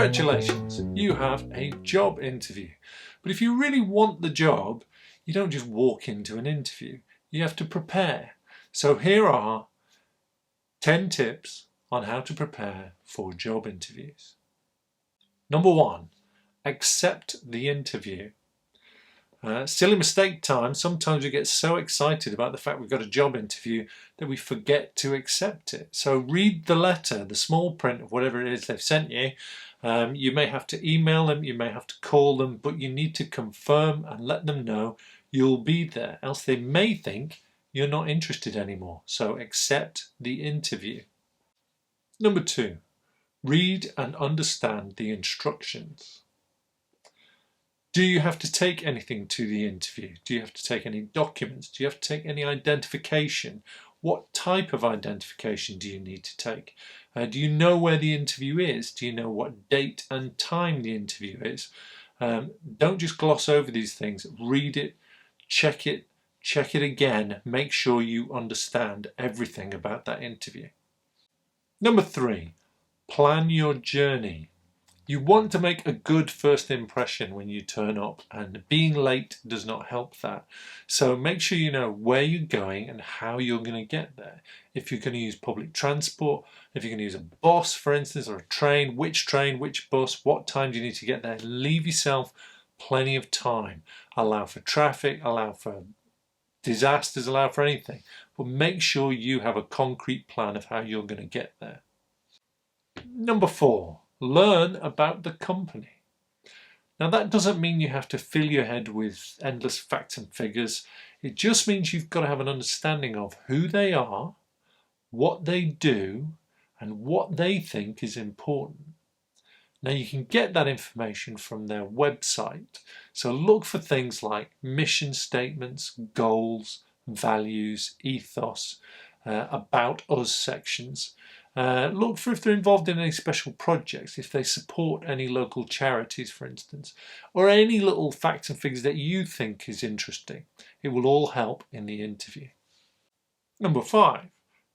Congratulations, you have a job interview. But if you really want the job, you don't just walk into an interview. You have to prepare. So here are 10 tips on how to prepare for job interviews. Number 1, accept the interview. Silly mistake time. Sometimes we get so excited about the fact we've got a job interview that we forget to accept it. So read the letter, the small print of whatever it is they've sent you. You may have to email them, you may have to call them, but you need to confirm and let them know you'll be there, else they may think you're not interested anymore. So accept the interview. Number 2, read and understand the instructions. Do you have to take anything to the interview? Do you have to take any documents? Do you have to take any identification? What type of identification do you need to take? Do you know where the interview is? Do you know what date and time the interview is? Don't just gloss over these things. Read it, check it again. Make sure you understand everything about that interview. Number 3, plan your journey. You want to make a good first impression when you turn up, and being late does not help that. So make sure you know where you're going and how you're going to get there. If you're going to use public transport, if you're going to use a bus, for instance, or a train, which bus, what time do you need to get there? Leave yourself plenty of time. Allow for traffic, allow for disasters, allow for anything. But make sure you have a concrete plan of how you're going to get there. Number 4. Learn about the company. Now that doesn't mean you have to fill your head with endless facts and figures. It just means you've got to have an understanding of who they are, what they do, and what they think is important. Now you can get that information from their website. So look for things like mission statements, goals, values, ethos, about us sections. Look for if they're involved in any special projects, if they support any local charities, for instance, or any little facts and figures that you think is interesting. It will all help in the interview. Number 5,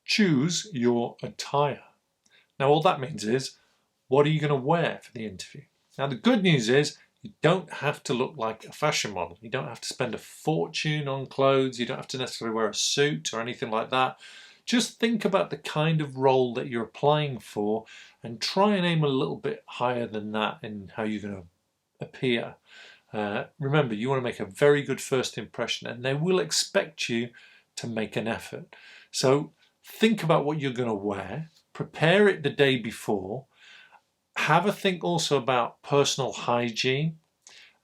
choose your attire. Now all that means is, what are you going to wear for the interview? Now the good news is, you don't have to look like a fashion model. You don't have to spend a fortune on clothes. You don't have to necessarily wear a suit or anything like that. Just think about the kind of role that you're applying for and try and aim a little bit higher than that in how you're going to appear. Remember, you want to make a very good first impression, and they will expect you to make an effort. So think about what you're going to wear, prepare it the day before, have a think also about personal hygiene,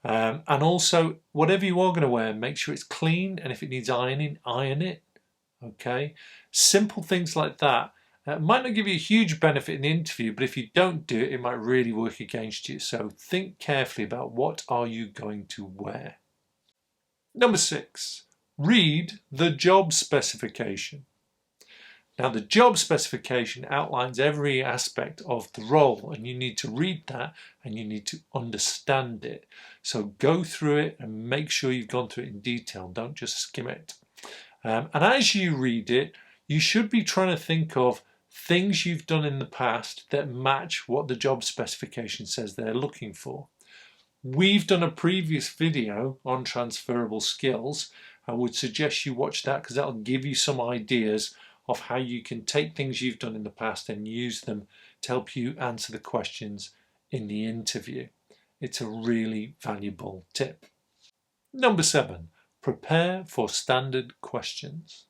and also whatever you are going to wear, make sure it's clean, and if it needs ironing, iron it. Okay, simple things like that might not give you a huge benefit in the interview, but if you don't do it, it might really work against you. So think carefully about what are you going to wear. Number 6, read the job specification. Now the job specification outlines every aspect of the role, and you need to read that and you need to understand it. So go through it and make sure you've gone through it in detail. Don't just skim it. And as you read it, you should be trying to think of things you've done in the past that match what the job specification says they're looking for. We've done a previous video on transferable skills. I would suggest you watch that because that'll give you some ideas of how you can take things you've done in the past and use them to help you answer the questions in the interview. It's a really valuable tip. Number 7. Prepare for standard questions.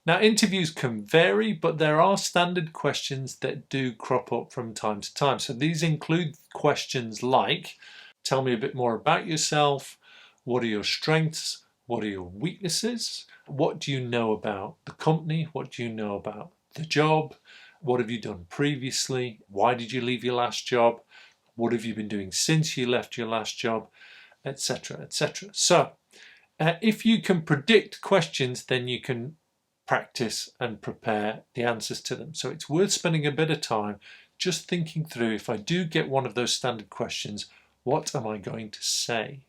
Now interviews can vary, but there are standard questions that do crop up from time to time. So these include questions like, tell me a bit more about yourself, what are your strengths, what are your weaknesses, what do you know about the company, what do you know about the job, what have you done previously, why did you leave your last job, what have you been doing since you left your last job, etc., etc. So if you can predict questions, then you can practice and prepare the answers to them. So it's worth spending a bit of time just thinking through, if I do get one of those standard questions, what am I going to say?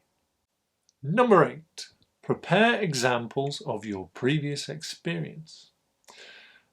Number 8, prepare examples of your previous experience.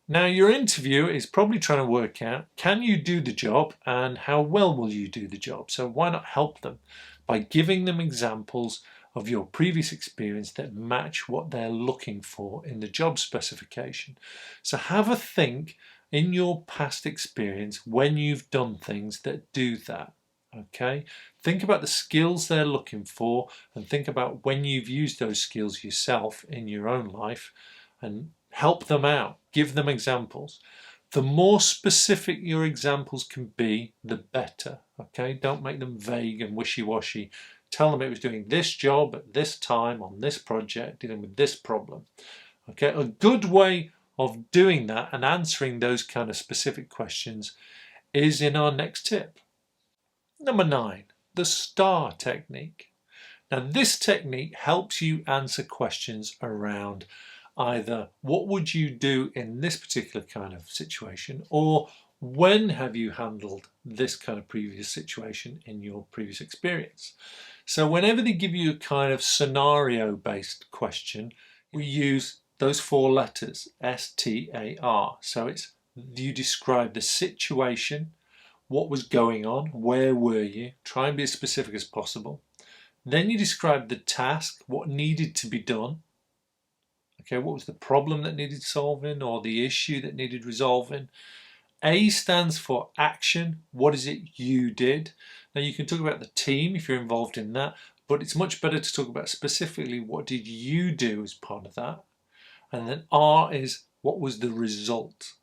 Now your interviewer is probably trying to work out, can you do the job and how well will you do the job? So why not help them by giving them examples of your previous experience that match what they're looking for in the job specification. So have a think in your past experience when you've done things that do that. Okay, think about the skills they're looking for and think about when you've used those skills yourself in your own life and help them out, give them examples. The more specific your examples can be, the better. Okay, don't make them vague and wishy-washy. Tell them it was doing this job at this time on this project, dealing with this problem. Okay, a good way of doing that and answering those kind of specific questions is in our next tip. Number 9, the STAR technique. Now this technique helps you answer questions around either what would you do in this particular kind of situation, or when have you handled this kind of previous situation in your previous experience. So whenever they give you a kind of scenario based question, we use those 4 letters, STAR. So it's you describe the situation, what was going on, where were you, try and be as specific as possible. Then you describe the task, what needed to be done. Okay, what was the problem that needed solving or the issue that needed resolving? A stands for action. What is it you did? Now you can talk about the team if you're involved in that, but it's much better to talk about specifically what did you do as part of that. And then R is what was the result.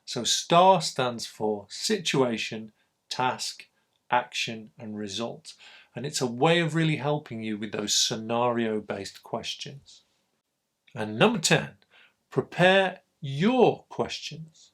So STAR stands for situation, task, action and result. And it's a way of really helping you with those scenario-based questions. And number 10, prepare your questions.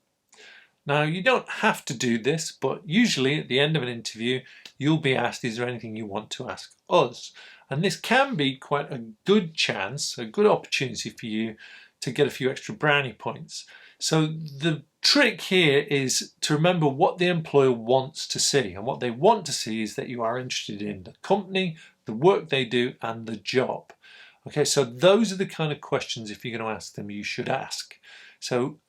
Now you don't have to do this, but usually at the end of an interview you'll be asked, is there anything you want to ask us? And this can be quite a good chance, a good opportunity for you to get a few extra brownie points. So the trick here is to remember what the employer wants to see, and what they want to see is that you are interested in the company, the work they do and the job. Okay, so those are the kind of questions, if you're going to ask them, you should ask. So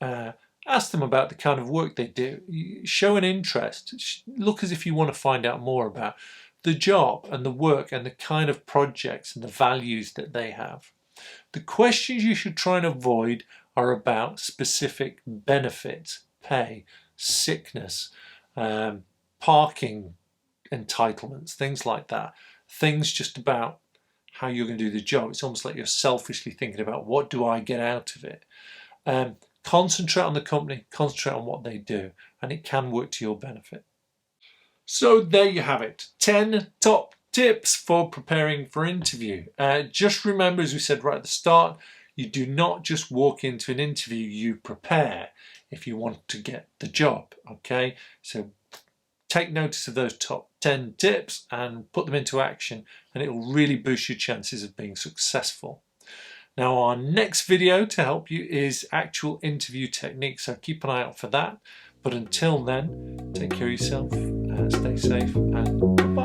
ask them about the kind of work they do. Show an interest. Look as if you want to find out more about the job and the work and the kind of projects and the values that they have. The questions you should try and avoid are about specific benefits, pay, sickness, parking entitlements, things like that. Things just about how you're going to do the job. It's almost like you're selfishly thinking about what do I get out of it. Concentrate on the company, concentrate on what they do, and it can work to your benefit. So there you have it, 10 top tips for preparing for interview. Just remember, as we said right at the start, you do not just walk into an interview, you prepare if you want to get the job. Okay, so take notice of those top 10 tips and put them into action, and it will really boost your chances of being successful. Now our next video to help you is actual interview techniques, so keep an eye out for that. But until then, take care of yourself, stay safe, and goodbye.